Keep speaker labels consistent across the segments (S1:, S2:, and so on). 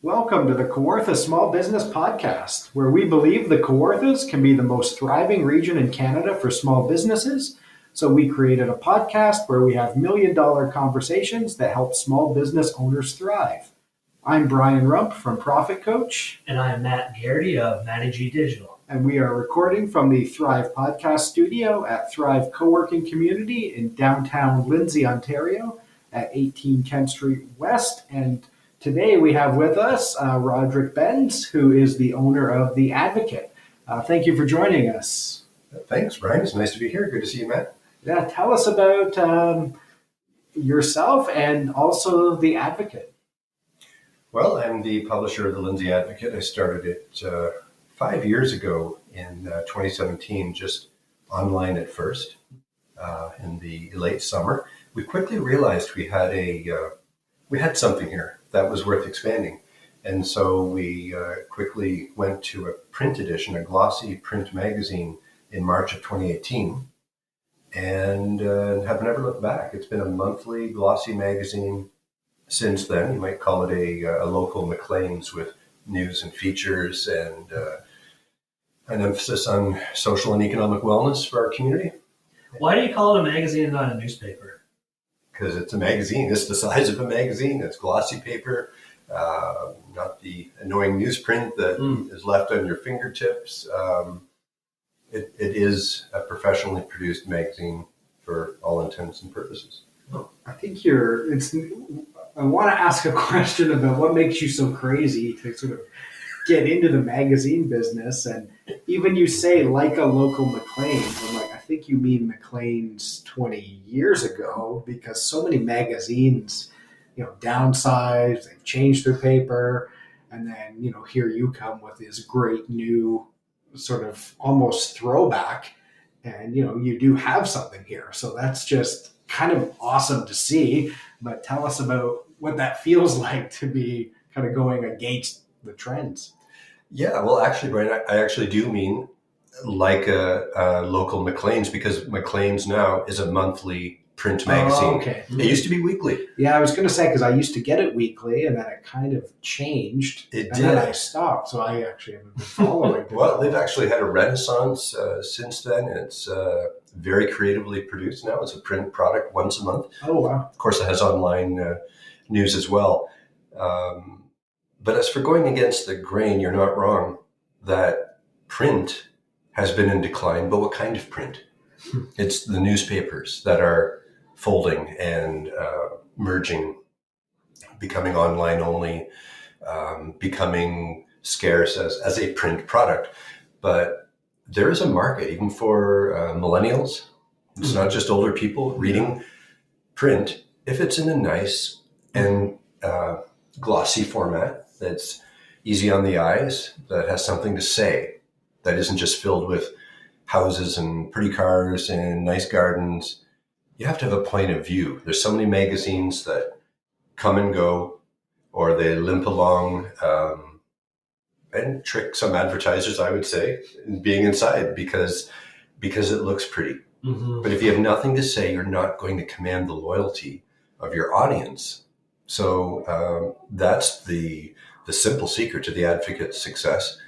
S1: Welcome to the Kawarthas Small Business Podcast, where we believe the Kawarthas can be the most thriving region in Canada for small businesses. So we created a podcast where we have million-dollar conversations that help small business owners thrive. I'm Brian Rump from Profit Coach.
S2: And I'm Matt Garrity of Managee Digital.
S1: And we are recording from the Thrive Podcast Studio at Thrive Co-working Community in downtown Lindsay, Ontario at 18 Kent Street West. And today we have with us Roderick Benns, who is the owner of The Advocate. Thank you for joining us.
S3: Thanks, Brian. It's nice to be here. Good to see you, Matt.
S1: Yeah, tell us about yourself and also The Advocate.
S3: Well, I'm the publisher of the Lindsay Advocate. I started it 5 years ago in 2017, just online at first in the late summer. We quickly realized we had something here that was worth expanding. And so we quickly went to a print edition, a glossy print magazine in March of 2018, and have never looked back. It's been a monthly glossy magazine since then. You might call it a local Maclean's with news and features and an emphasis on social and economic wellness for our community.
S2: Why do you call it a magazine and not a newspaper?
S3: Because it's a magazine. It's the size of a magazine. It's glossy paper, not the annoying newsprint that is left on your fingertips. It is a professionally produced magazine for all intents and purposes.
S1: I think I want to ask a question about what makes you so crazy to sort of get into the magazine business. And even you say like a local Maclean's, I'm like, I think you mean Maclean's 20 years ago, because so many magazines, downsized, they've changed their paper. And then, here you come with this great new sort of almost throwback. And, you do have something here. So that's just kind of awesome to see. But tell us about what that feels like to be kind of going against the trends.
S3: Yeah, well, actually, Brian, I actually do mean like a local Maclean's, because Maclean's now is a monthly print magazine.
S1: Oh, okay.
S3: It used to be weekly.
S1: Yeah, I was going to say, because I used to get it weekly, and then it kind of changed.
S3: It
S1: and
S3: did.
S1: then I stopped, so I actually haven't been following it.
S3: Well, they've actually had a renaissance since then. It's very creatively produced now. It's a print product once a month.
S1: Oh, wow.
S3: Of course, it has online news as well. But as for going against the grain, you're not wrong that print has been in decline. But what kind of print? It's the newspapers that are folding and merging, becoming online only, becoming scarce as a print product. But there is a market even for millennials. It's not just older people reading print. If it's in a nice and glossy format that's easy on the eyes, that has something to say, that isn't just filled with houses and pretty cars and nice gardens, you have to have a point of view. There's so many magazines that come and go, or they limp along and trick some advertisers, I would say, in being inside because it looks pretty. Mm-hmm. But if you have nothing to say, you're not going to command the loyalty of your audience. So that's the simple secret to the Advocate's success.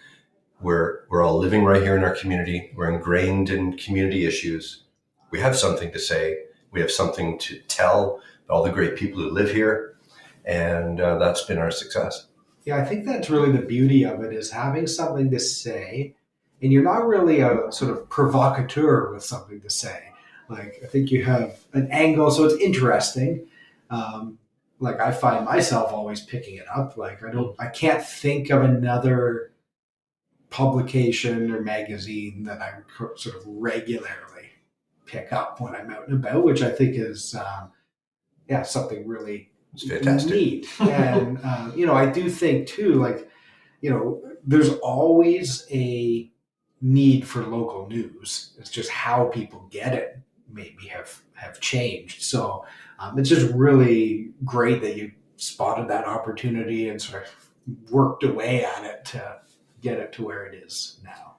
S3: We're all living right here in our community. We're ingrained in community issues. We have something to say. We have something to tell all the great people who live here. And that's been our success.
S1: Yeah, I think that's really the beauty of it, is having something to say. And you're not really a sort of provocateur with something to say. Like, I think you have an angle, so it's interesting. Like, I find myself always picking it up. Like, I can't think of another publication or magazine that I sort of regularly pick up when I'm out and about, which I think is, something really
S3: it's fantastic.
S1: Neat. And, I do think too, like, there's always a need for local news. It's just how people get it maybe have changed. So it's just really great that you spotted that opportunity and sort of worked away at it to get it to where it is now.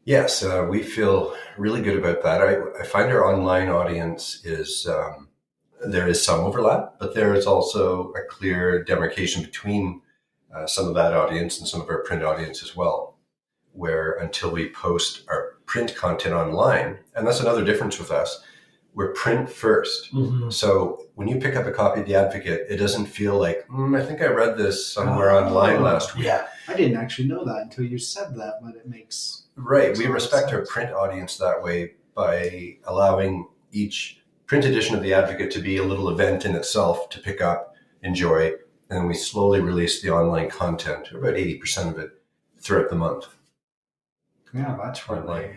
S3: Yes, we feel really good about that. I find our online audience is there is some overlap, but there is also a clear demarcation between some of that audience and some of our print audience as well, where until we post our print content online, and that's another difference with us, we're print first.
S2: Mm-hmm.
S3: So when you pick up a copy of The Advocate, it doesn't feel like, I think I read this somewhere online last week.
S2: Yeah.
S1: I didn't actually know that until you said that, but it makes...
S3: Right. We respect our print audience that way by allowing each print edition of The Advocate to be a little event in itself to pick up, enjoy, and we slowly release the online content, about 80% of it, throughout the month.
S1: Yeah, that's really...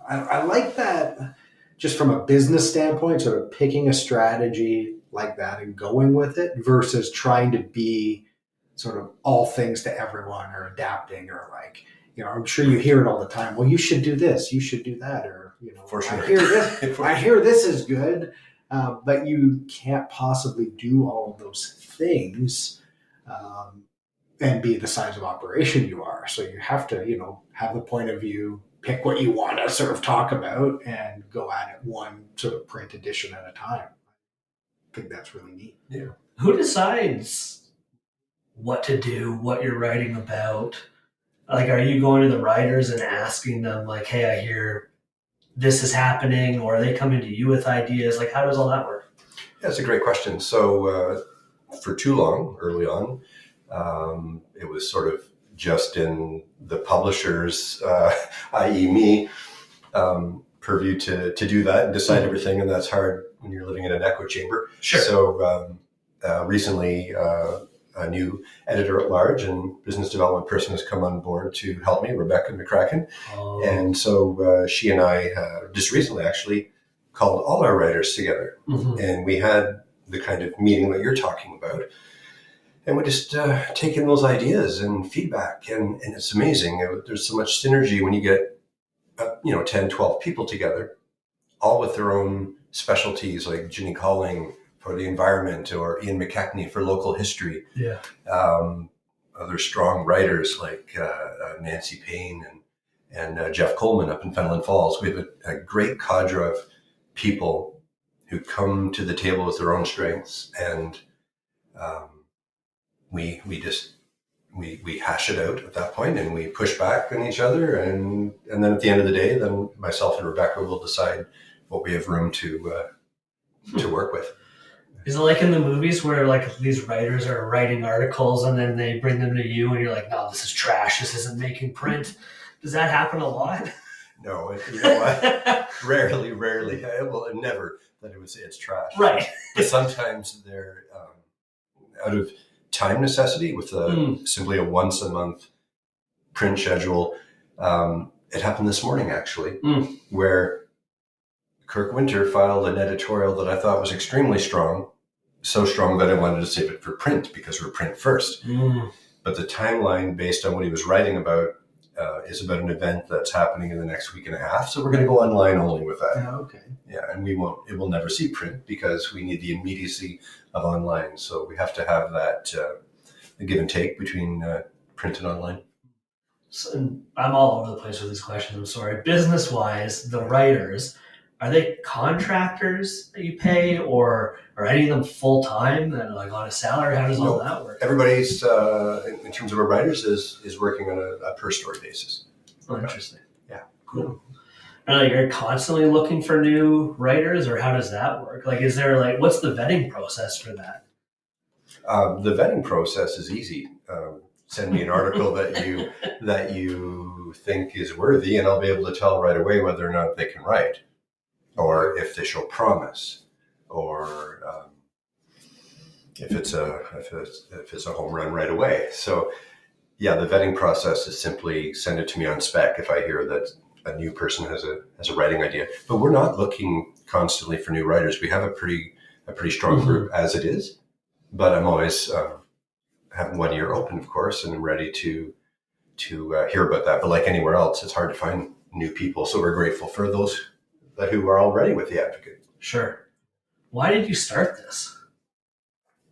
S1: I like that, just from a business standpoint, sort of picking a strategy like that and going with it versus trying to be sort of all things to everyone or adapting or like, I'm sure you hear it all the time. Well, you should do this, you should do that, or
S3: For sure.
S1: I hear this. I hear this is good, but you can't possibly do all of those things and be the size of operation you are. So you have to, have a point of view, pick what you want to sort of talk about, and go at it one sort of print edition at a time. I think that's really neat.
S3: Yeah.
S2: Who decides what to do, what you're writing about? Like, are you going to the writers and asking them, like, hey, I hear this is happening, or are they coming to you with ideas? Like, how does all that work?
S3: Yeah, that's a great question. So for too long, early on, it was sort of just in the publisher's, i.e. me, purview to do that and decide everything, and that's hard when you're living in an echo chamber.
S2: Sure.
S3: So recently, a new editor-at-large and business development person has come on board to help me, Rebecca McCracken.
S2: Oh.
S3: And so she and I just recently actually called all our writers together.
S2: Mm-hmm.
S3: And we had the kind of meeting that you're talking about. And we just take in those ideas and feedback. And it's amazing. There's so much synergy when you get, 10, 12 people together, all with their own specialties, like Ginny Colling for the environment, or Ian McKechnie for local history.
S2: Yeah.
S3: Other strong writers like Nancy Payne and Jeff Coleman up in Fenelon Falls. We have a great cadre of people who come to the table with their own strengths, and we hash it out at that point, and we push back on each other, and then at the end of the day, then myself and Rebecca will decide what we have room to work with.
S2: Is it like in the movies where like these writers are writing articles and then they bring them to you and you're like, no, this is trash, this isn't making print? Does that happen a lot?
S3: No, you know what? Rarely. Well, never that I would say it's trash.
S2: Right.
S3: But sometimes they're out of time necessity with simply a once a month print schedule. It happened this morning, actually, where Kirk Winter filed an editorial that I thought was extremely strong, so strong that I wanted to save it for print because we're print first. But the timeline based on what he was writing about is about an event that's happening in the next week and a half. So we're going to go online only with that.
S1: Oh, okay.
S3: Yeah, and it will never see print because we need the immediacy of online. So we have to have that the give and take between print and online.
S2: So I'm all over the place with these questions. I'm sorry. Business-wise, the writers, are they contractors that you pay, or are any of them full-time and like on a salary? How does all that work?
S3: Everybody's, in terms of our writers, is working on a per-story basis.
S2: Oh, interesting.
S3: Yeah.
S2: Cool. And like, you're constantly looking for new writers, or how does that work? Like, is there like, what's the vetting process for that?
S3: The vetting process is easy. Send me an article that you think is worthy, and I'll be able to tell right away whether or not they can write, or if they show promise, or if it's a home run right away. So, yeah, the vetting process is simply send it to me on spec if I hear that a new person has a writing idea. But we're not looking constantly for new writers. We have a pretty strong group as it is. But I'm always having one ear open, of course, and I'm ready to hear about that. But like anywhere else, it's hard to find new people. So we're grateful for those who are already with the Advocate.
S2: Sure. Why did you start this?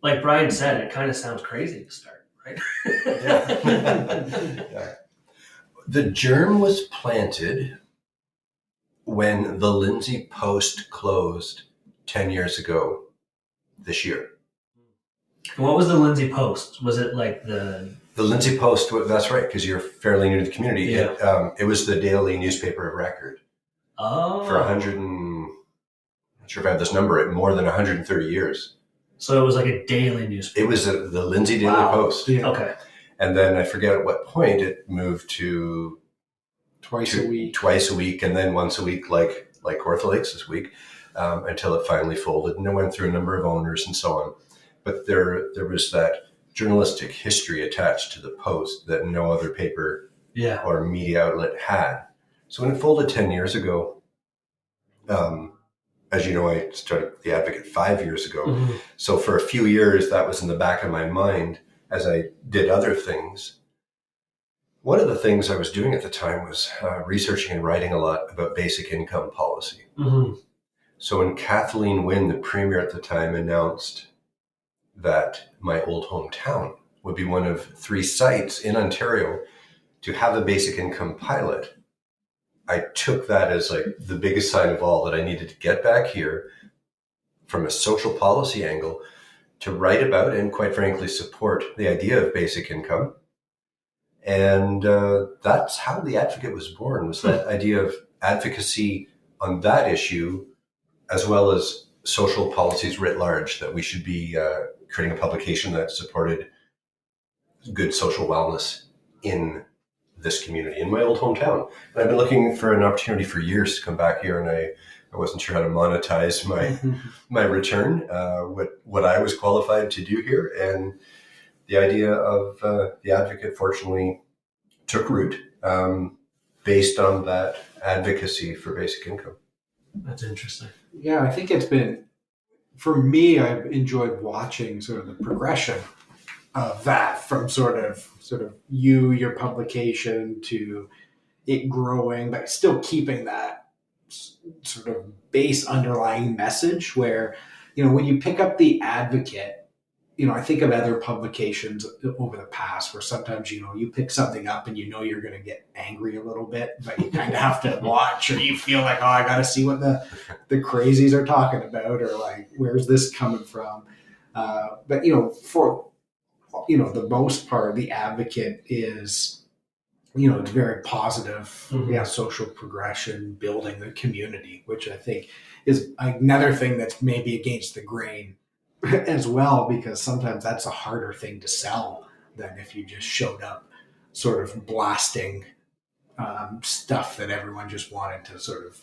S2: Like Brian said, it kind of sounds crazy to start, right?
S3: Yeah. The germ was planted when the Lindsay Post closed 10 years ago this year.
S2: What was the Lindsay Post? Was it like the
S3: The Lindsay Post, that's right, because you're fairly new to the community.
S2: Yeah.
S3: It was the daily newspaper of record for 100 and, I'm not sure if I have this number, more than 130 years.
S2: So it was like a daily newspaper.
S3: It was the Lindsay Daily
S2: Wow.
S3: Post.
S1: Yeah.
S2: Okay.
S3: And then I forget at what point it moved to
S1: Twice a week,
S3: and then once a week, like Kawartha Lakes this week, until it finally folded. And it went through a number of owners and so on. But there was that journalistic history attached to the Post that no other paper or media outlet had. So when it folded 10 years ago, as you know, I started The Advocate 5 years ago.
S2: Mm-hmm.
S3: So for a few years, that was in the back of my mind as I did other things. One of the things I was doing at the time was researching and writing a lot about basic income policy.
S2: Mm-hmm.
S3: So when Kathleen Wynne, the premier at the time, announced that my old hometown would be one of 3 sites in Ontario to have a basic income pilot, I took that as like the biggest sign of all that I needed to get back here from a social policy angle to write about and, quite frankly, support the idea of basic income. And that's how The Advocate was born, was that idea of advocacy on that issue, as well as social policies writ large, that we should be creating a publication that supported good social wellness in this community, in my old hometown. And I've been looking for an opportunity for years to come back here, and I wasn't sure how to monetize my return, what I was qualified to do here. And the idea of The Advocate, fortunately, took root based on that advocacy for basic income.
S2: That's interesting.
S1: Yeah, I think it's been, for me, I've enjoyed watching sort of the progression of that from sort of your publication to it growing, but still keeping that sort of base underlying message where, when you pick up The Advocate, I think of other publications over the past where sometimes, you pick something up and you're going to get angry a little bit, but you kind of have to watch, or you feel like, oh, I got to see what the crazies are talking about, or like, where's this coming from? But, for, the most part, The Advocate is, it's very positive, social progression, building the community, which I think is another thing that's maybe against the grain as well, because sometimes that's a harder thing to sell than if you just showed up sort of blasting stuff that everyone just wanted to sort of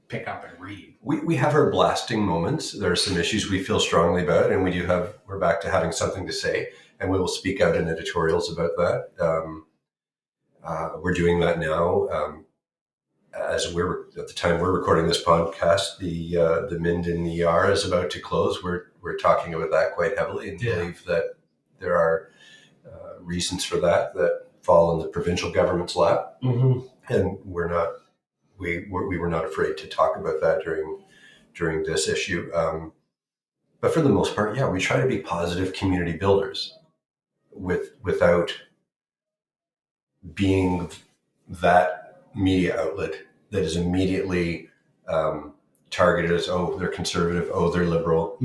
S1: pick up and read.
S3: We have our blasting moments. There are some issues we feel strongly about, and we're back to having something to say, and we will speak out in editorials about that. We're doing that now. As at the time we're recording this podcast, the Minden ER is about to close. We're talking about that quite heavily, and believe that there are reasons for that fall in the provincial government's lap, and we were not afraid to talk about that during this issue. But for the most part, we try to be positive community builders without being that media outlet that is immediately targeted as, oh, they're conservative, oh, they're liberal,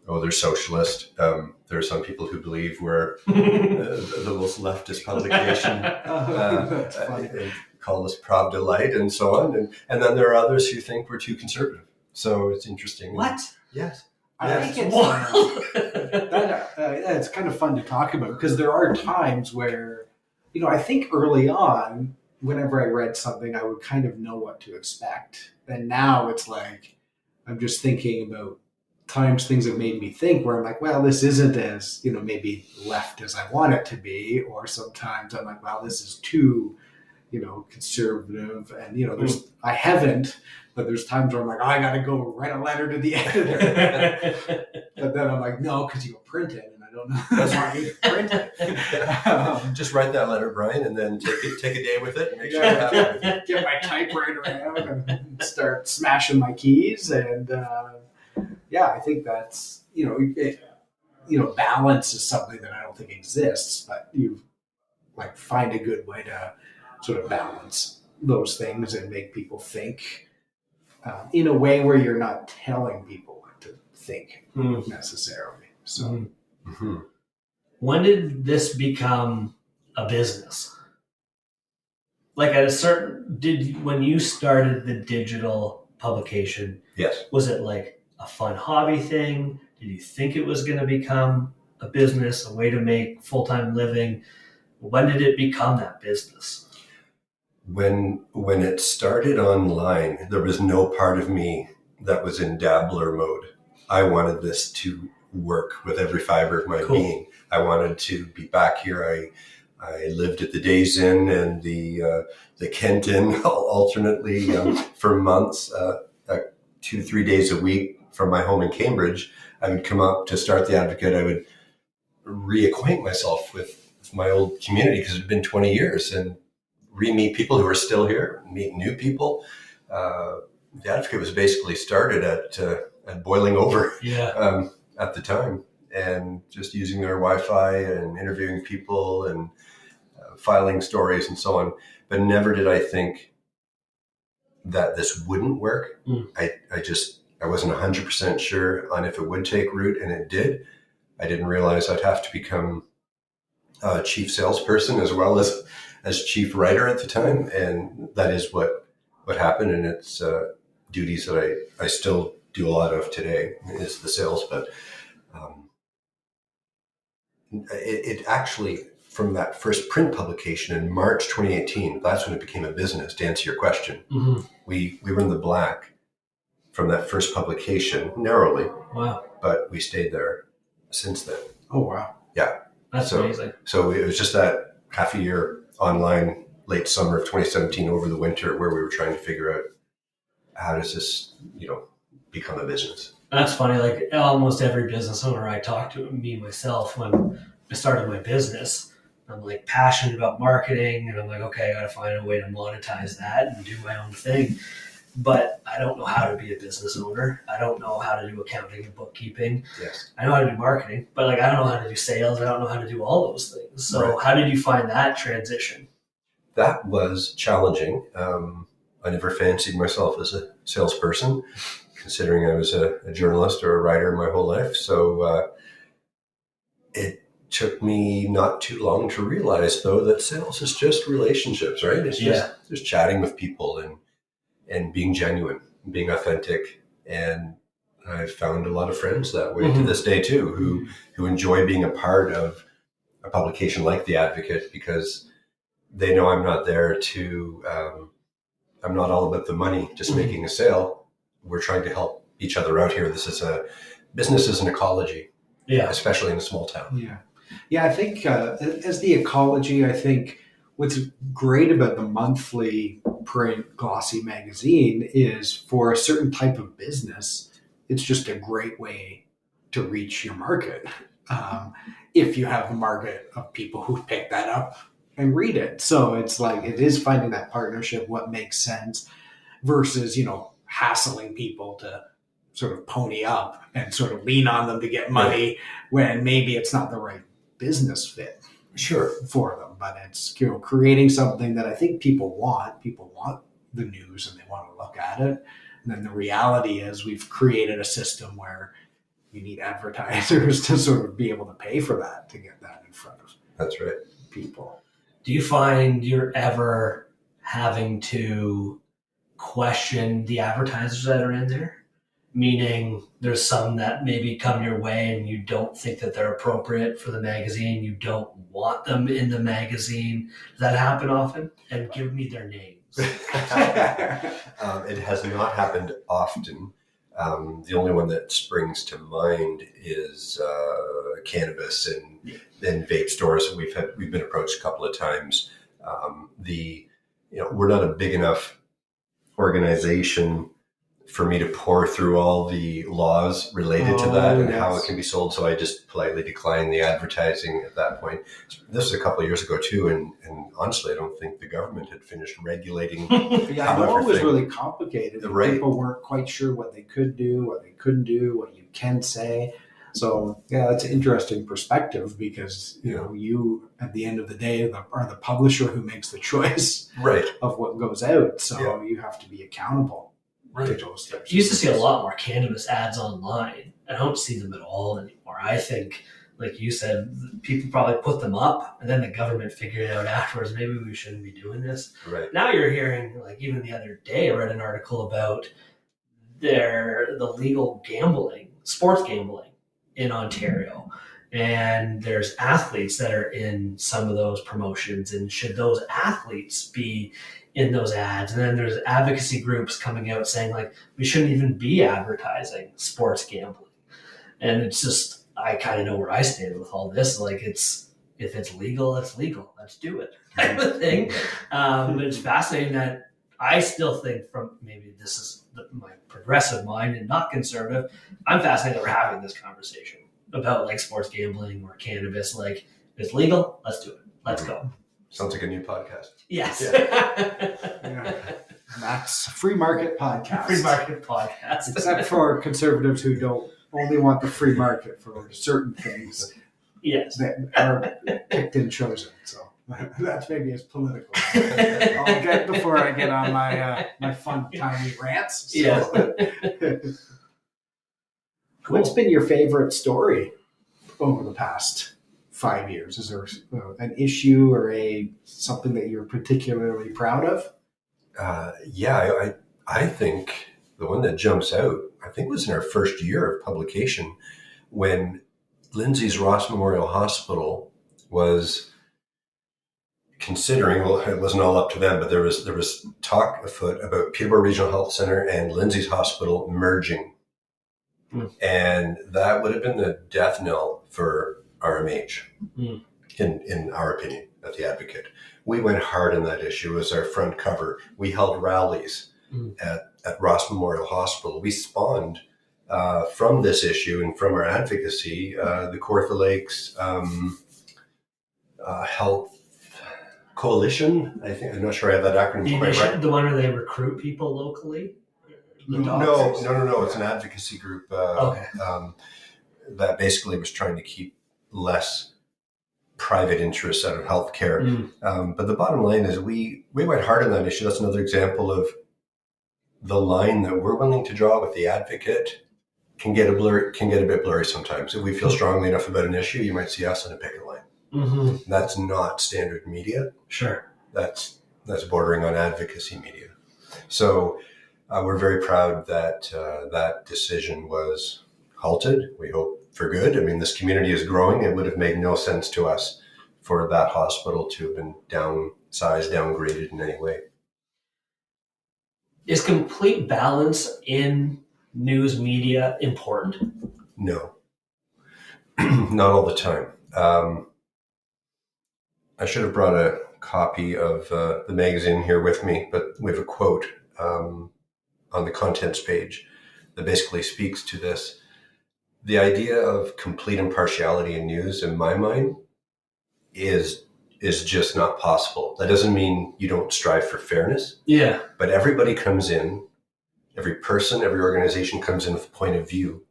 S3: oh, they're socialist. There are some people who believe we're the most leftist publication,
S1: That's funny.
S3: and call us Pravda Light and so on. And then there are others who think we're too conservative. So it's interesting.
S2: What?
S3: Yes.
S1: I think it's kind of fun to talk about, because there are times where, I think early on, whenever I read something, I would kind of know what to expect. And now it's like, I'm just thinking about times things have made me think where I'm like, well, this isn't as, maybe left as I want it to be. Or sometimes I'm like, well, this is too, conservative. And, I haven't, but there's times where I'm like, oh, I got to go write a letter to the editor. But then I'm like, no, because you'll print it. I don't know. That's why you print it.
S3: Just write that letter, Brian, and then take a day with it and make sure you have it.
S1: Get my typewriter out and start smashing my keys. And I think that's, balance is something that I don't think exists, but you find a good way to sort of balance those things and make people think in a way where you're not telling people what to think necessarily. So.
S3: Mm-hmm.
S2: When did this become a business? Like at a certain, when you started the digital publication,
S3: Yes.
S2: was it like a fun hobby thing? Did you think it was going to become a business, a way to make full-time living? When did it become that business?
S3: When it started online, there was no part of me that was in dabbler mode. I wanted this to work with every fiber of my being. I wanted to be back here. I lived at the Days Inn and the Kent Inn alternately for months, 2-3 days a week from my home in Cambridge. I would come up to start the Advocate. I would reacquaint myself with my old community because it had been 20 years and re-meet people who are still here, meet new people. The Advocate was basically started at boiling over at the time, and just using their Wi-Fi and interviewing people and filing stories and so on. But never did I think that this wouldn't work. I wasn't 100% sure on if it would take root, and it did. I didn't realize I'd have to become a chief salesperson as well as chief writer at the time, and that is what happened. And it's duties that I still do a lot of today is the sales. But it actually, from that first print publication in March 2018, that's when it became a business. To answer your question, we were in the black from that first publication narrowly.
S2: Wow!
S3: But we stayed there since then.
S1: Oh wow!
S3: Yeah,
S2: that's amazing.
S3: So it was just that half a year online, late summer of 2017 over the winter, where we were trying to figure out how does this, become a business.
S2: That's funny. Like almost every business owner I talk to, me myself, when I started my business, I'm like passionate about marketing, and I'm like, okay, I got to find a way to monetize that and do my own thing. But I don't know how to be a business owner. I don't know how to do accounting and bookkeeping.
S3: Yes.
S2: I know how to do marketing, but I don't know how to do sales. I don't know how to do all those things. So How did you find that transition?
S3: That was challenging. I never fancied myself as a salesperson, considering I was a journalist or a writer my whole life. So it took me not too long to realize, though, that sales is just relationships, right? It's just chatting with people and being genuine, being authentic. And I've found a lot of friends that way to this day too, who enjoy being a part of a publication like The Advocate, because they know I'm not there to, I'm not all about the money, just making a sale. We're trying to help each other out here. Business is an ecology, especially in a small town.
S1: Yeah. I think as the ecology, I think what's great about the monthly print glossy magazine is, for a certain type of business, it's just a great way to reach your market. If you have a market of people who pick that up and read it. So it's like, it is finding that partnership, what makes sense, versus, hassling people to sort of pony up and sort of lean on them to get money when maybe it's not the right business fit for them. But it's creating something that I think people want. People want the news and they want to look at it. And then the reality is we've created a system where you need advertisers to sort of be able to pay for that, to get that in front of people.
S2: Do you find you're ever having to question the advertisers that are in there? Meaning there's some that maybe come your way and you don't think that they're appropriate for the magazine. You don't want them in the magazine. Does that happen often? And give me their names.
S3: It has not happened often. The only one that springs to mind is cannabis and vape stores. We've been approached a couple of times. We're not a big enough organization for me to pour through all the laws related to that and how it can be sold. So I just politely declined the advertising at that point. This was a couple of years ago too, and honestly, I don't think the government had finished regulating.
S1: I know it was really complicated. People weren't quite sure what they could do, what they couldn't do, what you can say. So that's an interesting perspective, because you at the end of the day are the publisher who makes the choice of what goes out. So you have to be accountable.
S2: Right. You used to see a lot more cannabis ads online. I don't see them at all anymore. I think like you said, people probably put them up, and then the government figured out afterwards, maybe we shouldn't be doing this.
S3: Right.
S2: Now you're hearing, like even the other day, I read an article about the legal gambling, sports gambling in Ontario. And there's athletes that are in some of those promotions, and should those athletes be in those ads? And then there's advocacy groups coming out saying like we shouldn't even be advertising sports gambling. And it's just, I kind of know where I stand with all this. Like if it's legal, it's legal. Let's do it, type of thing. But it's fascinating that I still think, from maybe this is my progressive mind and not conservative, I'm fascinated that we're having this conversation about like sports gambling or cannabis. Like, if it's legal, let's do it. Let's go.
S3: Sounds like a new podcast.
S2: Yes.
S1: Yeah. That's Free Market Podcast.
S2: Free market podcast.
S1: Except for conservatives who don't only want the free market for certain things
S2: Yes.
S1: that are picked and chosen. So that's maybe as political. I'll get before I get on my fun tiny rants. So.
S2: Yes.
S1: What's been your favorite story over the past 5 years? Is there an issue or something that you're particularly proud of?
S3: I think the one that jumps out, I think, was in our first year of publication when Lindsay's Ross Memorial Hospital was considering, well, it wasn't all up to them, but there was talk afoot about Peterborough Regional Health Centre and Lindsay's Hospital merging. And that would have been the death knell for RMH, in our opinion, at The Advocate. We went hard on that issue as our front cover. We held rallies at Ross Memorial Hospital. We spawned from this issue and from our advocacy, the Kawartha Lakes Health Coalition. I think, I'm not sure I have that acronym quite right.
S2: The one where they recruit people locally?
S3: No. It's an advocacy group that basically was trying to keep less private interests out of healthcare. But the bottom line is we went hard on that issue. That's another example of the line that we're willing to draw with The Advocate can get a bit blurry sometimes. If we feel strongly enough about an issue, you might see us on a picket line. Mm-hmm. That's not standard media.
S2: Sure.
S3: That's bordering on advocacy media. So we're very proud that that decision was halted. We hope for good. I mean, this community is growing. It would have made no sense to us for that hospital to have been downsized, downgraded in any way.
S2: Is complete balance in news media important?
S3: No, not all the time. I should have brought a copy of the magazine here with me, but we have a quote on the contents page that basically speaks to this. The idea of complete impartiality in news, in my mind, is just not possible. That doesn't mean you don't strive for fairness.
S2: Yeah.
S3: But everybody comes in, every person, every organization comes in with a point of view.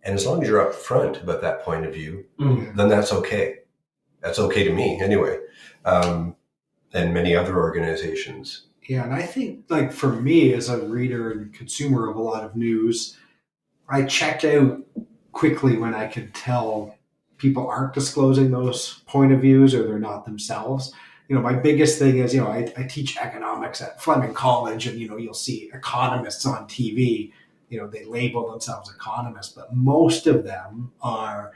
S3: And as long as you're upfront about that point of view, then that's okay. That's okay to me anyway. And many other organizations.
S1: Yeah, and I think, like, for me as a reader and consumer of a lot of news, I checked out quickly when I could tell people aren't disclosing those point of views or they're not themselves. You know, my biggest thing is, I teach economics at Fleming College, and, you'll see economists on TV, they label themselves economists, but most of them are,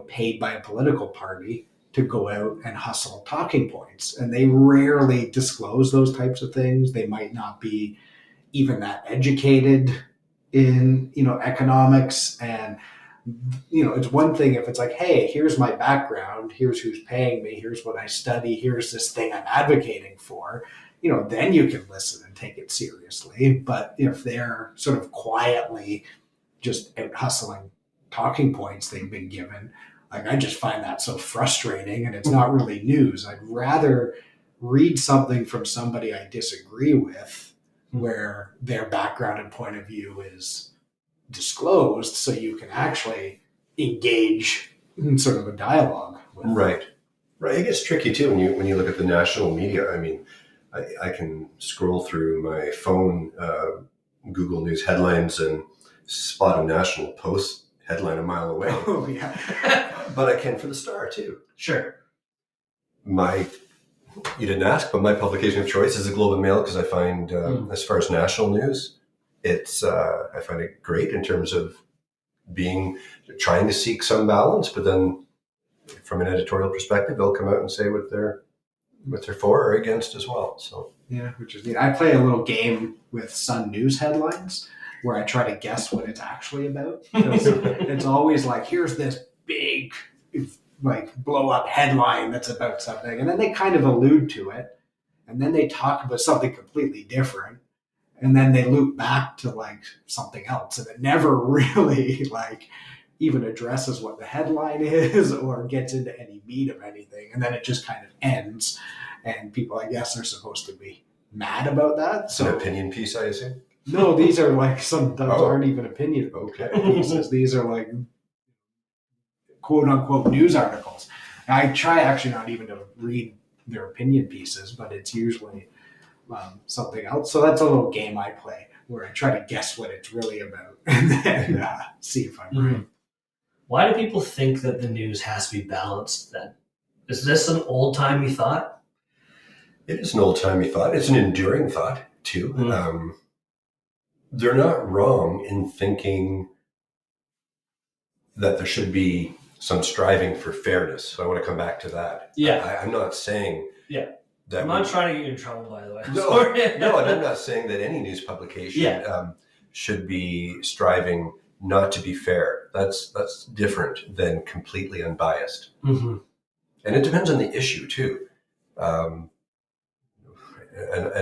S1: paid by a political party to go out and hustle talking points. And they rarely disclose those types of things. They might not be even that educated in, economics. And, it's one thing if it's like, hey, here's my background, here's who's paying me, here's what I study, here's this thing I'm advocating for, then you can listen and take it seriously. But if they're sort of quietly just out hustling talking points they've been given, like, I just find that so frustrating, and it's not really news. I'd rather read something from somebody I disagree with where their background and point of view is disclosed so you can actually engage in sort of a dialogue with them.
S3: Right. It gets tricky too when you look at the national media. I mean, I can scroll through my phone, Google News headlines, and spot a National Post headline a mile away.
S1: Oh, yeah.
S3: But I can for the Star too.
S2: Sure.
S3: You didn't ask, but my publication of choice is the Globe and Mail because I find, as far as national news, I find it great in terms of trying to seek some balance, but then from an editorial perspective, they'll come out and say what they're for or against as well. So
S1: yeah, which is neat. I play a little game with Sun News headlines where I try to guess what it's actually about. It's always like, here's this big, like, blow up headline that's about something, and then they kind of allude to it, and then they talk about something completely different, and then they loop back to like something else, and it never really like even addresses what the headline is or gets into any meat of anything, and then it just kind of ends, and people, I guess, are supposed to be mad about that. So
S3: an opinion piece, I assume.
S1: no, these are like those aren't even opinion
S3: Okay.
S1: pieces. These are like quote unquote news articles. I try actually not even to read their opinion pieces, but it's usually something else. So that's a little game I play where I try to guess what it's really about and then see if I'm right.
S2: Why do people think that the news has to be balanced then? Is this an old-timey thought?
S3: It is an old-timey thought. It's an enduring thought, too. They're not wrong in thinking that there should be some striving for fairness. So I want to come back to that.
S2: Yeah.
S3: I'm not saying that
S2: I'm not trying to get you in trouble, by the way.
S3: No, and I'm not saying that any news publication should be striving not to be fair. That's different than completely unbiased.
S2: Mm-hmm.
S3: And it depends on the issue, too. An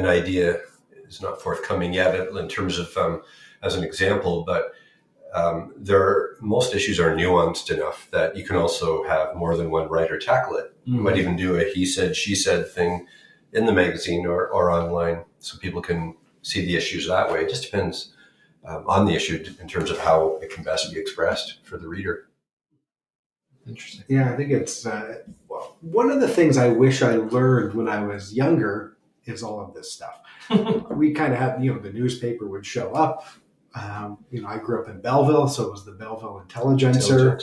S3: idea is not forthcoming yet in terms of, as an example, but most issues are nuanced enough that you can also have more than one writer tackle it. You might even do a he said, she said thing in the magazine or online so people can see the issues that way. It just depends on the issue in terms of how it can best be expressed for the reader.
S2: Interesting.
S1: Yeah, I think it's one of the things I wish I learned when I was younger is all of this stuff. We kind of had, the newspaper would show up. I grew up in Belleville, so it was the Belleville Intelligencer.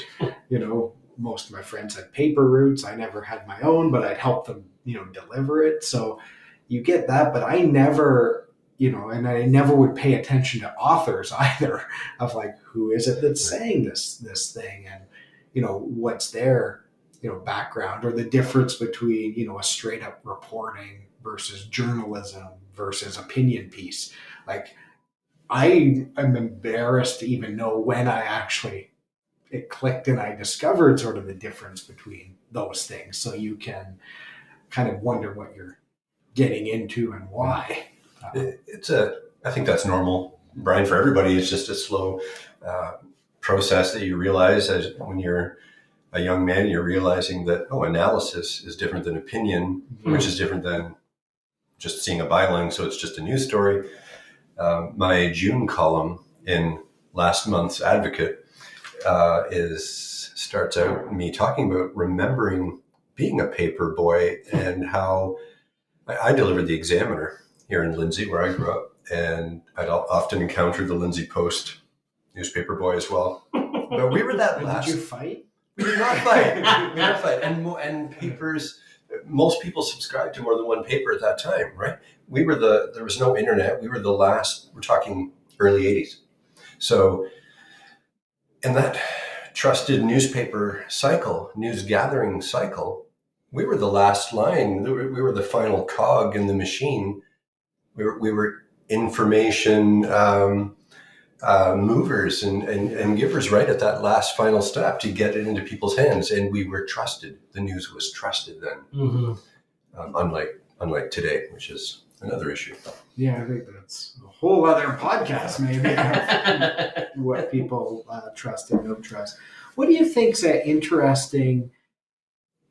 S1: Most of my friends had paper routes. I never had my own, but I'd help them, deliver it. So you get that, but I never, and I never would pay attention to authors either of like, who is it that's saying this thing, and what's their background, or the difference between a straight up reporting versus journalism versus opinion piece. Like, I am embarrassed to even know when it clicked and I discovered sort of the difference between those things. So you can kind of wonder what you're getting into and why.
S3: I think that's normal, Brian, for everybody. It's just a slow process that you realize as when you're a young man, you're realizing that, analysis is different than opinion, which is different than just seeing a byline. So it's just a news story. My June column in last month's Advocate starts out me talking about remembering being a paper boy and how I delivered the Examiner here in Lindsay, where I grew up, and I'd often encounter the Lindsay Post newspaper boy as well. But we were that last.
S1: Did you fight?
S3: We did not fight. We did not fight. And papers, most people subscribed to more than one paper at that time, right? There was no internet. We were the last, we're talking early 80s. So in that trusted newspaper cycle, news gathering cycle, we were the last line. We were the final cog in the machine. We were information movers and givers right at that last final step to get it into people's hands. And we were trusted. The news was trusted then, unlike today, which is another issue.
S1: Yeah, I think that's a whole other podcast, maybe, of what people trust and don't trust. What do you think's an interesting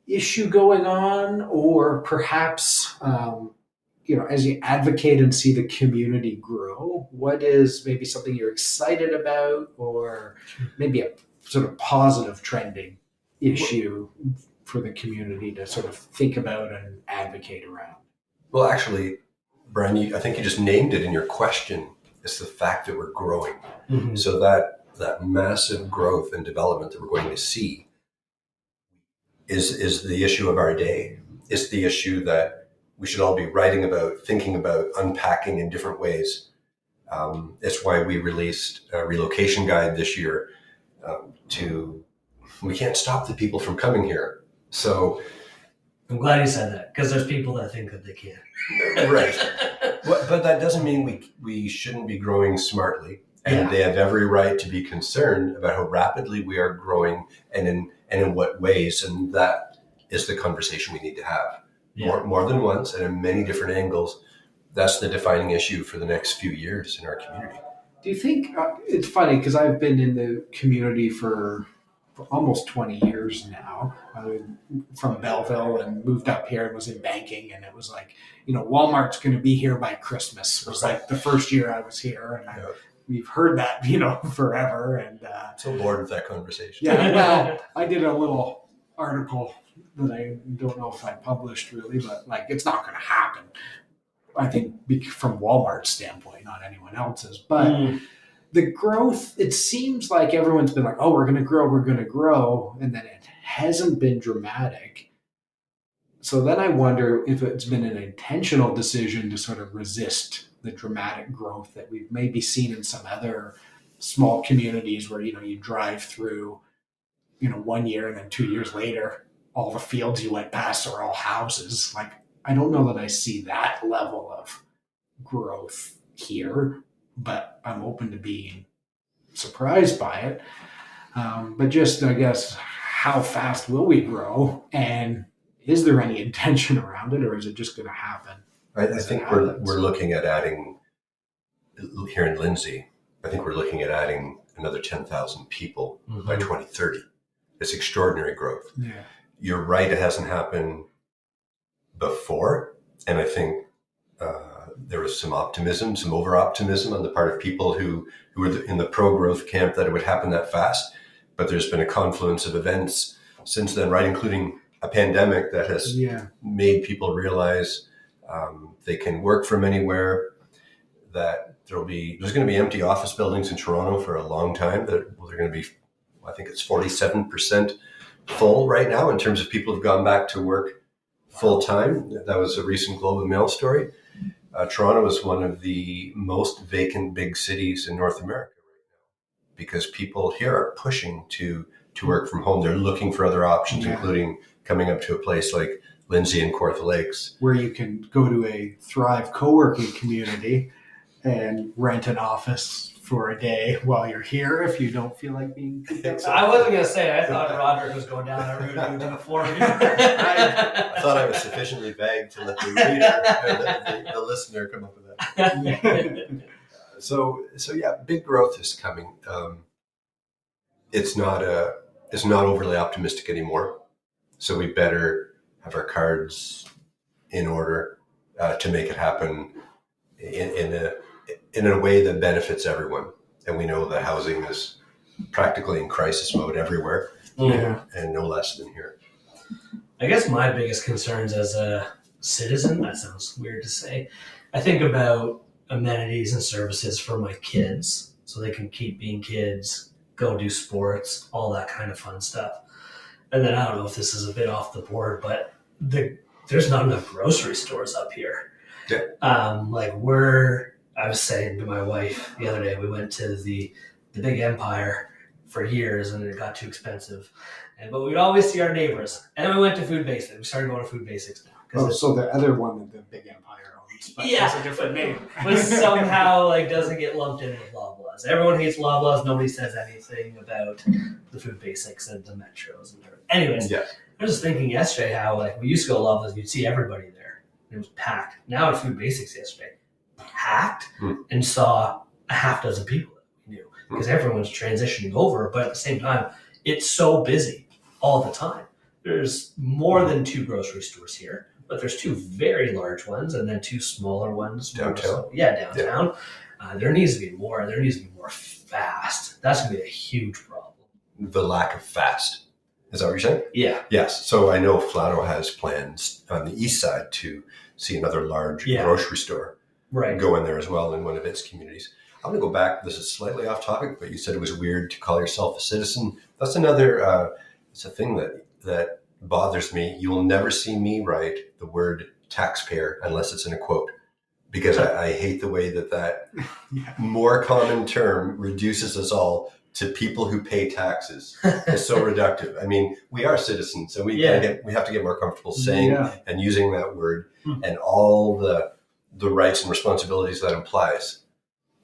S1: issue going on, or perhaps, as you advocate and see the community grow, what is maybe something you're excited about, or maybe a sort of positive trending issue for the community to sort of think about and advocate around?
S3: Well, actually, Brian, I think you just named it in your question. It's the fact that we're growing. Mm-hmm. So that that massive growth and development that we're going to see is the issue of our day. It's the issue that we should all be writing about, thinking about, unpacking in different ways. It's why we released a relocation guide this year. We can't stop the people from coming here. So
S2: I'm glad you said that, because there's people that think that they can.
S3: right. But that doesn't mean we shouldn't be growing smartly. And
S2: Yeah.
S3: they have every right to be concerned about how rapidly we are growing and in what ways. And that is the conversation we need to have.
S2: Yeah.
S3: More than once and in many different angles. That's the defining issue for the next few years in our community.
S1: Do you think it's funny because I've been in the community for almost 20 years now. From Belleville and moved up here and was in banking, and it was like, Walmart's going to be here by Christmas was like the first year I was here, and we've heard that forever. And
S3: so bored with that conversation.
S1: Yeah, well, I did a little article that I don't know if I published really, but like it's not going to happen. I think from Walmart's standpoint, not anyone else's, but the growth, it seems like everyone's been like, oh, we're going to grow. And then it hasn't been dramatic. So then I wonder if it's been an intentional decision to sort of resist the dramatic growth that we've maybe seen in some other small communities where, you drive through, 1 year and then 2 years later, all the fields you went past are all houses. Like, I don't know that I see that level of growth here, but I'm open to being surprised by it. But just, I guess, how fast will we grow? And is there any intention around it, or is it just going to happen?
S3: I think we're looking at adding, here in Lindsay, I think we're looking at adding another 10,000 people by 2030. It's extraordinary growth.
S1: Yeah.
S3: You're right, it hasn't happened before. And I think there was some optimism, some over-optimism on the part of people who were in the pro-growth camp that it would happen that fast. But there's been a confluence of events since then, right, including a pandemic that has made people realize they can work from anywhere, that there's going to be empty office buildings in Toronto for a long time. They're going to be, I think it's 47% full right now in terms of people who've gone back to work full time. That was a recent Globe and Mail story. Toronto is one of the most vacant big cities in North America right now because people here are pushing to work from home. They're looking for other options, including coming up to a place like Lindsay and Kawarthas Lakes,
S1: where you can go to a Thrive co-working community and rent an office for a day while you're here if you don't feel like being cooped up.
S2: I wasn't going to say, I thought Roderick was going down that route before me.
S3: I thought I was sufficiently vague to let the reader, the listener, come up with that. So yeah, big growth is coming. It's not overly optimistic anymore. So we better have our cards in order to make it happen in a way that benefits everyone. And we know that housing is practically in crisis mode everywhere, and no less than here.
S2: I guess my biggest concerns as a citizen, that sounds weird to say, I think about amenities and services for my kids so they can keep being kids, go do sports, all that kind of fun stuff. And then I don't know if this is a bit off the board, but there's not enough grocery stores up here.
S3: Yeah.
S2: I was saying to my wife the other day, we went to the Big Empire for years and it got too expensive. But we'd always see our neighbors. And then we went to Food Basics. We started going to Food Basics now.
S1: So the other one that the Big Empire owns, but it's a different name.
S2: But somehow doesn't get lumped in with Loblaws. Everyone hates Loblaws. Nobody says anything about the Food Basics and the Metros. Anyways, I was just thinking yesterday how we used to go to Loblaws, you'd see everybody there. It was packed. Now at Food Basics yesterday, packed, and saw a half dozen people that we knew because everyone's transitioning over. But at the same time, it's so busy all the time. There's more than 2 grocery stores here, but there's 2 very large ones and then 2 smaller ones.
S3: Downtown.
S2: Downtown. Yeah. There needs to be more. There needs to be more fast. That's going to be a huge problem.
S3: The lack of fast. Is that what you're saying?
S2: Yeah.
S3: Yes. So I know Flato has plans on the east side to see another large grocery store go in there as well in one of its communities. I'm going to go back. This is slightly off topic, but you said it was weird to call yourself a citizen. That's another, it's a thing that bothers me. You will never see me write the word taxpayer unless it's in a quote, because I hate the way that
S1: Yeah.
S3: more common term reduces us all to people who pay taxes. It's so reductive. I mean, we are citizens, and we have to get more comfortable saying and using that word and all the rights and responsibilities that implies.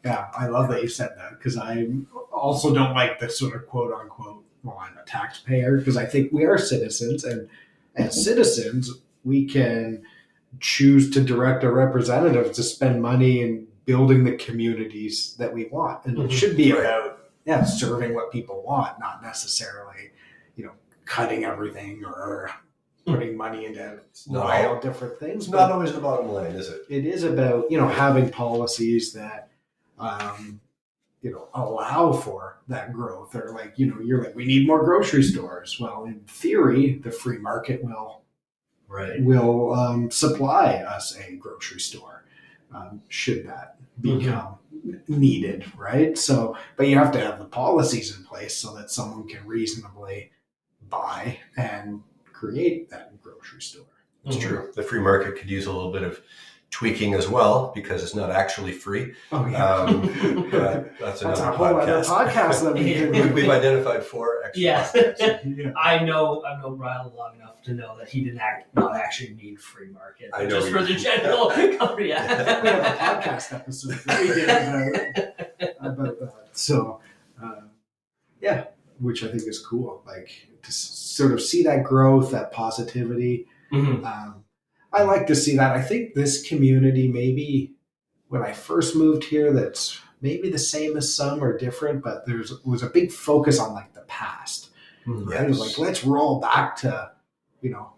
S1: Yeah, I love that you said that, because I also don't like the sort of quote unquote, well, I'm a taxpayer, because I think we are citizens, and as citizens, we can choose to direct our representatives to spend money in building the communities that we want. And it should be about serving what people want, not necessarily, cutting everything or putting money into wild different things.
S3: It's not always the bottom line, is it?
S1: It is about, having policies that allow for that growth, or you're like, we need more grocery stores. Well, in theory, the free market will supply us a grocery store, should that become needed, right? So, but you have to have the policies in place so that someone can reasonably buy and create that grocery store.
S3: It's true. The free market could use a little bit of tweaking as well, because it's not actually free.
S1: Oh yeah,
S3: but that's another
S1: a whole other podcast that
S3: we've identified 4 extra.
S2: Yes.
S1: Yeah.
S2: I know Ryle long enough to know that he did not actually need free market.
S3: I know
S2: just for the general company.
S1: We have a podcast episode that we did about that. So, which I think is cool. Like, to sort of see that growth, that positivity. I like to see that. I think this community, maybe when I first moved here, that's maybe the same as some or different, but was a big focus on like the past. Right? It was like, let's roll back to,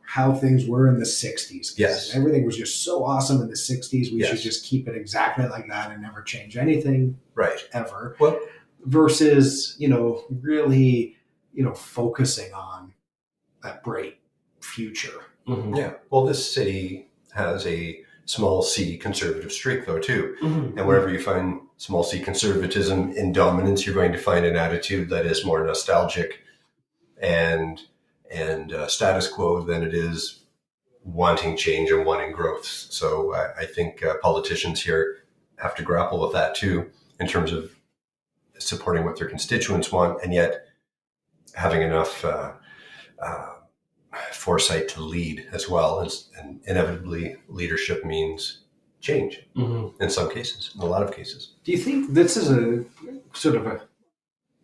S1: how things were in the 60s.
S3: Yes.
S1: Everything was just so awesome in the 60s. We should just keep it exactly like that and never change anything.
S3: Right.
S1: Ever.
S3: Well,
S1: versus, really, focusing on that bright future.
S3: Yeah. Well, this city has a small c conservative streak, though, too. And wherever you find small c conservatism in dominance, you're going to find an attitude that is more nostalgic and status quo than it is wanting change and wanting growth. So I think politicians here have to grapple with that, too, in terms of supporting what their constituents want, and yet having enough foresight to lead as well. And inevitably, leadership means change in some cases, in a lot of cases.
S1: Do you think this is a sort of a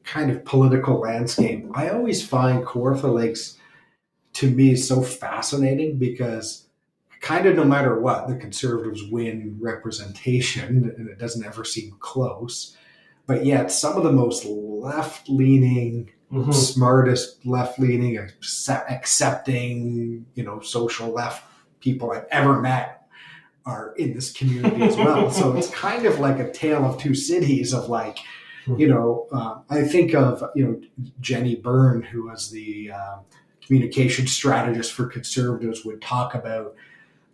S1: kind of political landscape? I always find Kawartha Lakes, to me, so fascinating, because kind of no matter what, the Conservatives win representation, and it doesn't ever seem close. But yet some of the most left-leaning, smartest left-leaning, accepting, social left people I've ever met are in this community as well. So it's kind of like a tale of two cities of like, I think of, Jenny Byrne, who was the communication strategist for Conservatives, would talk about,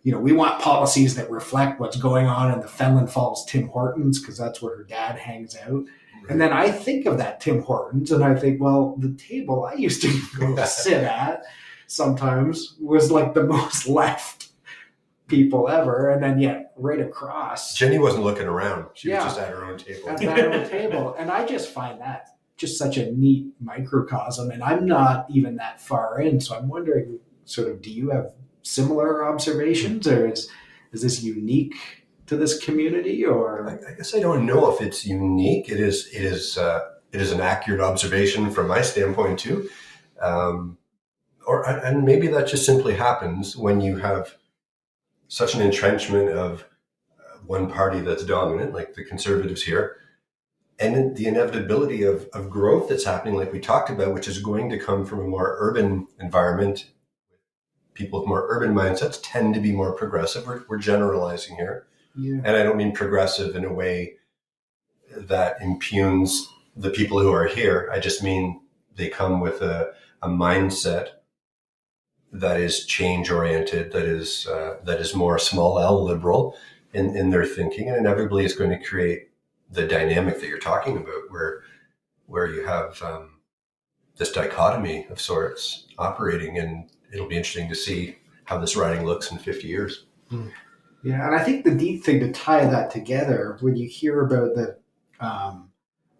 S1: we want policies that reflect what's going on in the Fenland Falls Tim Hortons, because that's where her dad hangs out. Right. And then I think of that Tim Hortons, and I think, well, the table I used to go sit at sometimes was like the most left people ever. And then yet right across.
S3: Jenny wasn't looking around. She was just at her own table.
S1: At her own table. And I just find that just such a neat microcosm. And I'm not even that far in. So I'm wondering, sort of, do you have similar observations, or is this unique to this community? Or
S3: I guess I don't know if it's unique. It is an accurate observation from my standpoint too, and maybe that just simply happens when you have such an entrenchment of one party that's dominant, like the Conservatives here, and the inevitability of growth that's happening, like we talked about, which is going to come from a more urban environment. People with more urban mindsets tend to be more progressive. We're generalizing here. Yeah. And I don't mean progressive in a way that impugns the people who are here. I just mean they come with a mindset that is change-oriented, that is more small L liberal in their thinking, and inevitably is going to create the dynamic that you're talking about, where you have this dichotomy of sorts operating, and it'll be interesting to see how this riding looks in 50 years.
S1: Yeah, and I think the deep thing to tie that together, when you hear about the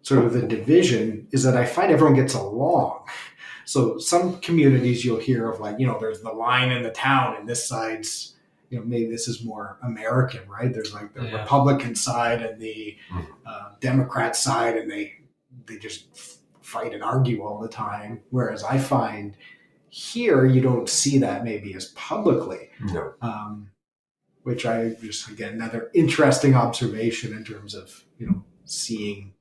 S1: sort of the division, is that I find everyone gets along. So some communities you'll hear of, like, there's the line in the town, and this side's, maybe this is more American, right? There's like the Republican side and the Democrat side, and they just fight and argue all the time. Whereas I find here you don't see that maybe as publicly.
S3: No.
S1: Which I just, again, another interesting observation in terms of, seeing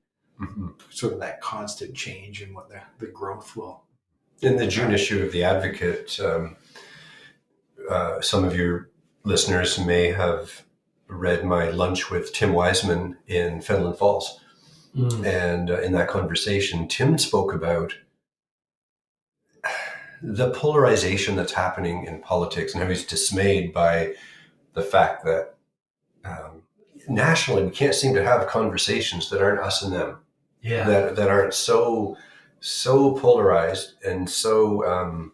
S1: sort of that constant change and what the growth will.
S3: In the June issue of The Advocate, some of your listeners may have read my lunch with Tim Wiseman in Fenelon Falls. And in that conversation, Tim spoke about the polarization that's happening in politics and how he's dismayed by the fact that nationally we can't seem to have conversations that aren't us and them.
S2: Yeah.
S3: That aren't so polarized and so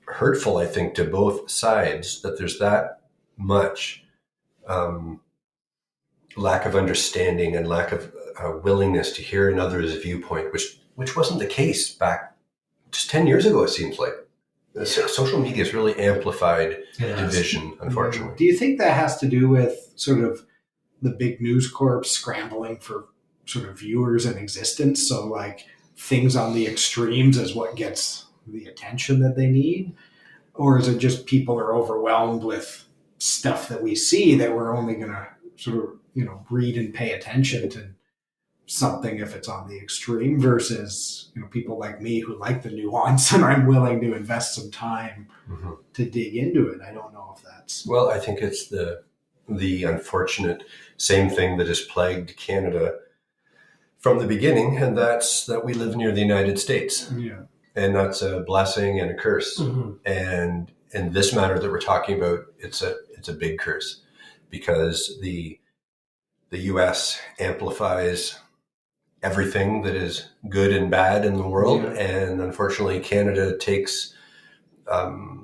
S3: hurtful, I think, to both sides, that there's that much lack of understanding and lack of willingness to hear another's viewpoint, which wasn't the case back just 10 years ago, it seems like. Social media has really amplified division, unfortunately.
S1: Do you think that has to do with sort of the big news corps scrambling for sort of viewers and existence? So like things on the extremes is what gets the attention that they need? Or is it just people are overwhelmed with stuff that we see that we're only going to sort of, read and pay attention to something if it's on the extreme, versus people like me who like the nuance and I'm willing to invest some time to dig into it? I don't know if that's...
S3: Well, I think it's the unfortunate same thing that has plagued Canada from the beginning, and that's that we live near the United States.
S1: Yeah.
S3: And that's a blessing and a curse. And in this matter that we're talking about, it's a big curse, because the U.S. amplifies everything that is good and bad in the world, and unfortunately, Canada takes.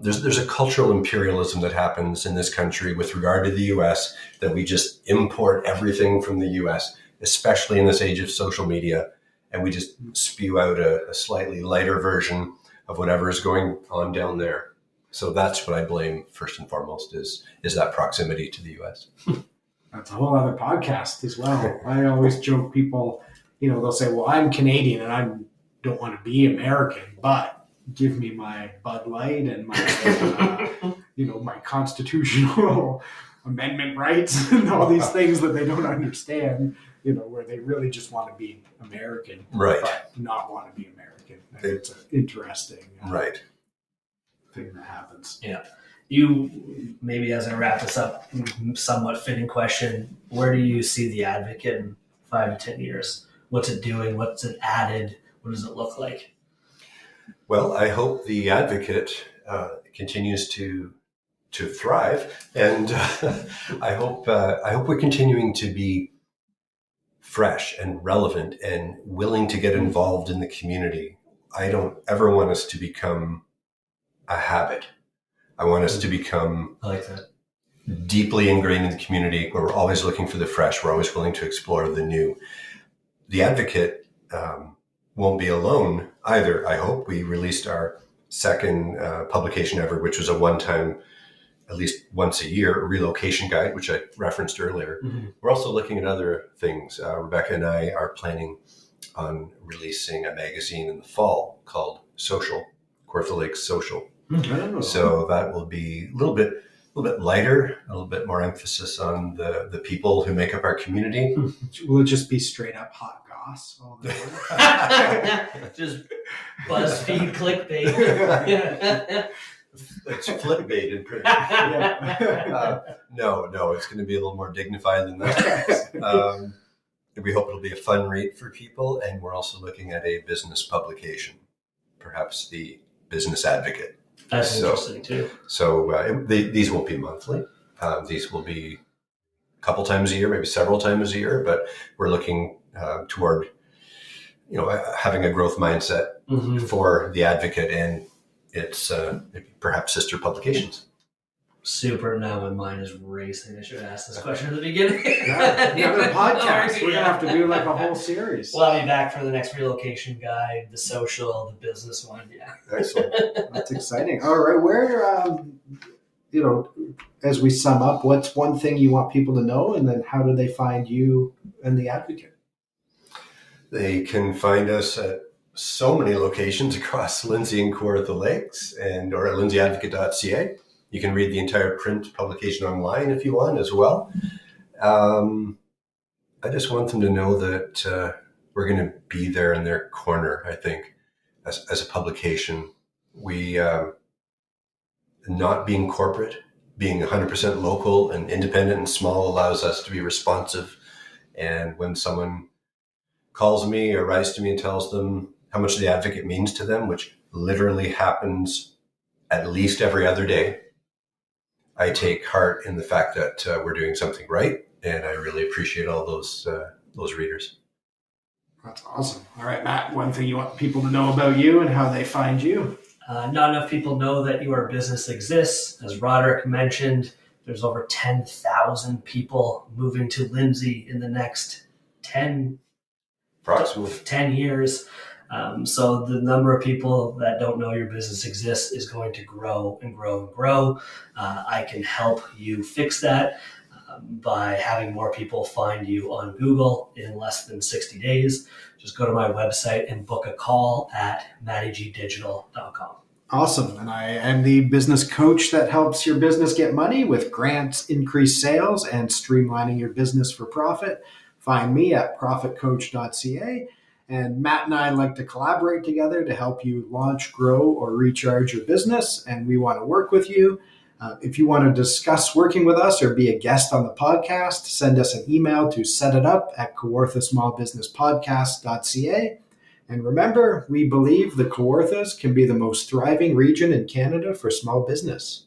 S3: There's a cultural imperialism that happens in this country with regard to the U.S. that we just import everything from the U.S., especially in this age of social media, and we just spew out a slightly lighter version of whatever is going on down there. So that's what I blame first and foremost is that proximity to the U.S.
S1: That's a whole other podcast as well. I always joke people, they'll say, well, I'm Canadian and I don't want to be American, but give me my Bud Light and my, my constitutional amendment rights and all these things that they don't understand, where they really just want to be American,
S3: right?
S1: But not want to be American. It's an interesting
S3: right
S1: thing that happens.
S2: Yeah. You, maybe as I wrap this up, somewhat fitting question, where do you see The Advocate in 5 to 10 years? What's it doing? What's it added? What does it look like?
S3: Well, I hope The Advocate continues to thrive, and I hope we're continuing to be fresh and relevant and willing to get involved in the community. I don't ever want us to become a habit. I want us to become deeply ingrained in the community, where we're always looking for the fresh. We're always willing to explore the new. The Advocate won't be alone either. I hope we released our second publication ever, which was a one-time, at least once a year, relocation guide, which I referenced earlier. We're also looking at other things. Rebecca and I are planning on releasing a magazine in the fall called Social, Kawartha Lakes Social. So that will be a little bit lighter, a little bit more emphasis on the people who make up our community.
S1: Will it just be straight up hot goss all the time?
S2: Just BuzzFeed clickbait.
S3: It's flipbait in print. No, it's going to be a little more dignified than that. We hope it'll be a fun read for people, and we're also looking at a business publication, perhaps the Business Advocate.
S2: That's interesting too.
S3: So these won't be monthly. These will be couple times a year, maybe several times a year, but we're looking toward, having a growth mindset for the Advocate and its perhaps sister publications.
S2: Super. Now my mind is racing. I should have asked this question at the beginning.
S1: Another podcast. We're going to have to do like a whole series.
S2: Well, I'll be back for the next relocation guide, the social, the business one. Yeah.
S3: Excellent.
S1: That's exciting. All right. Where, as we sum up, what's one thing you want people to know, and then how do they find you and the Advocate?
S3: They can find us at so many locations across Lindsay and Kawartha Lakes or at lindsayadvocate.ca. You can read the entire print publication online if you want as well. I just want them to know that we're going to be there in their corner, I think, as a publication. We, not being corporate, being 100% local and independent and small allows us to be responsive. And when someone calls me or writes to me and tells them how much the Advocate means to them, which literally happens at least every other day, I take heart in the fact that we're doing something right, and I really appreciate all those readers.
S1: That's awesome. All right, Matt, one thing you want people to know about you and how they find you?
S2: Not enough people know that your business exists. As Roderick mentioned, there's over 10,000 people moving to Lindsay in the next 10 years. So the number of people that don't know your business exists is going to grow and grow and grow. I can help you fix that by having more people find you on Google in less than 60 days. Just go to my website and book a call at mattygdigital.com.
S1: Awesome. And I am the business coach that helps your business get money with grants, increase sales, and streamlining your business for profit. Find me at profitcoach.ca. And Matt and I like to collaborate together to help you launch, grow, or recharge your business. And we want to work with you. If you want to discuss working with us or be a guest on the podcast, send us an email to setitup@kawarthasmallbusinesspodcast.ca. And remember, we believe the Kawarthas can be the most thriving region in Canada for small business.